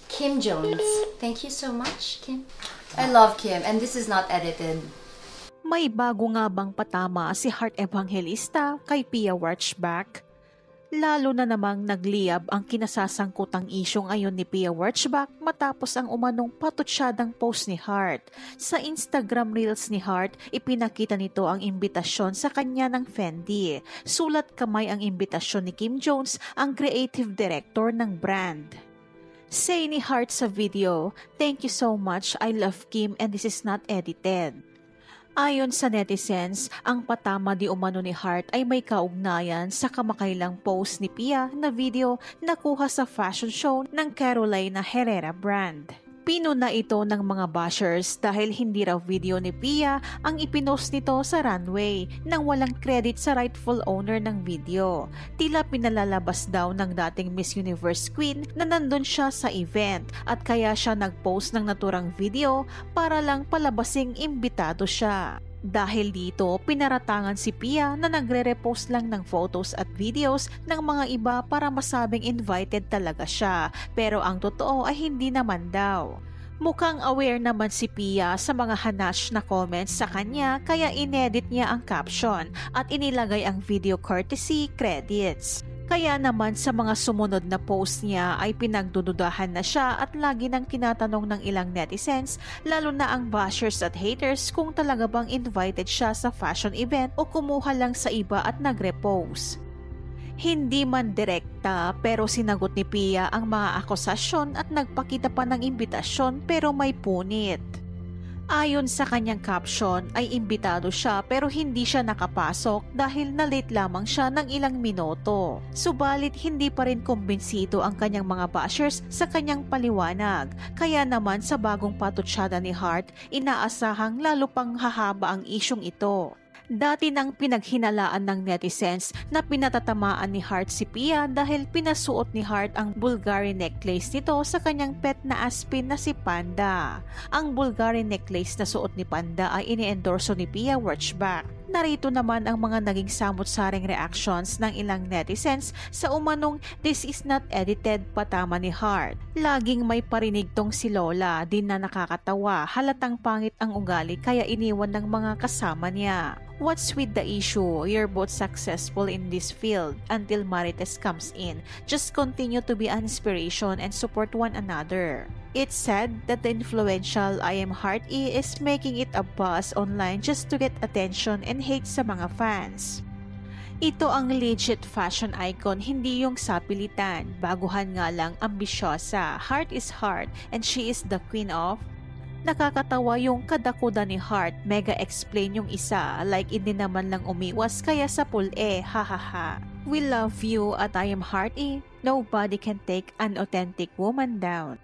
Kim Jones. Thank you so much, Kim. I love Kim, and this is not edited. May bago nga bang patama si Heart Evangelista kay Pia Wurtzbach? Lalo na namang nagliyab ang kinasasangkutang isyu ngayon ni Pia Wurtzbach matapos ang umanong patutsyadang post ni Heart. Sa Instagram Reels ni Heart, ipinakita nito ang imbitasyon sa kanya ng Fendi. Sulat kamay ang imbitasyon ni Kim Jones, ang creative director ng brand. Say ni Heart sa video, "Thank you so much, I love Kim and this is not edited." Ayon sa netizens, ang patama di umano ni Heart ay may kaugnayan sa kamakailang post ni Pia na video na kuha sa fashion show ng Carolina Herrera brand. Pinuna ito ng mga bashers dahil hindi raw video ni Pia ang ipinost nito sa runway nang walang credit sa rightful owner ng video. Tila pinalalabas daw ng dating Miss Universe Queen na nandun siya sa event at kaya siya nagpost ng naturang video para lang palabasing imbitado siya. Dahil dito, pinaratangan si Pia na nagre-repost lang ng photos at videos ng mga iba para masabing invited talaga siya, pero ang totoo ay hindi naman daw. Mukhang aware naman si Pia sa mga hanash na comments sa kanya kaya inedit niya ang caption at inilagay ang video courtesy credits. Kaya naman sa mga sumunod na post niya ay pinagdududahan na siya at lagi nang tinatanong ng ilang netizens, lalo na ang bashers at haters, kung talaga bang invited siya sa fashion event o kumuha lang sa iba at nagrepost. Hindi man direkta pero sinagot ni Pia ang mga akusasyon at nagpakita pa ng imbitasyon pero may punit. Ayon sa kanyang caption ay imbitado siya pero hindi siya nakapasok dahil na-late lamang siya ng ilang minuto. Subalit hindi pa rin kumbinsido ang kanyang mga bashers sa kanyang paliwanag. Kaya naman sa bagong patutsyada ni Heart, inaasahang lalo pang hahaba ang isyong ito. Dati nang pinaghinalaan ng netizens na pinatatamaan ni Heart si Pia dahil pinasuot ni Heart ang Bulgari necklace nito sa kanyang pet na aspin na si Panda. Ang Bulgari necklace na suot ni Panda ay iniendorso ni Pia Wurtzbach. Narito naman ang mga naging samot-saring reactions ng ilang netizens sa umanong "this is not edited" patama ni Heart. Laging may parinig tong si Lola, din na nakakatawa, halatang pangit ang ugali kaya iniwan ng mga kasama niya. What's with the issue? You're both successful in this field until Marites comes in. Just continue to be an inspiration and support one another. It's said that the influential I Am Heart E is making it a buzz online just to get attention and hate sa mga fans. Ito ang legit fashion icon, hindi yung sapilitan. Baguhan nga lang ambisyosa. Heart is Heart and she is the queen of... Nakakatawa yung kadakuda ni Heart, mega explain yung isa, like hindi naman lang umiwas kaya sa pul-e, hahaha. We love you at I Am Heart E. Nobody can take an authentic woman down.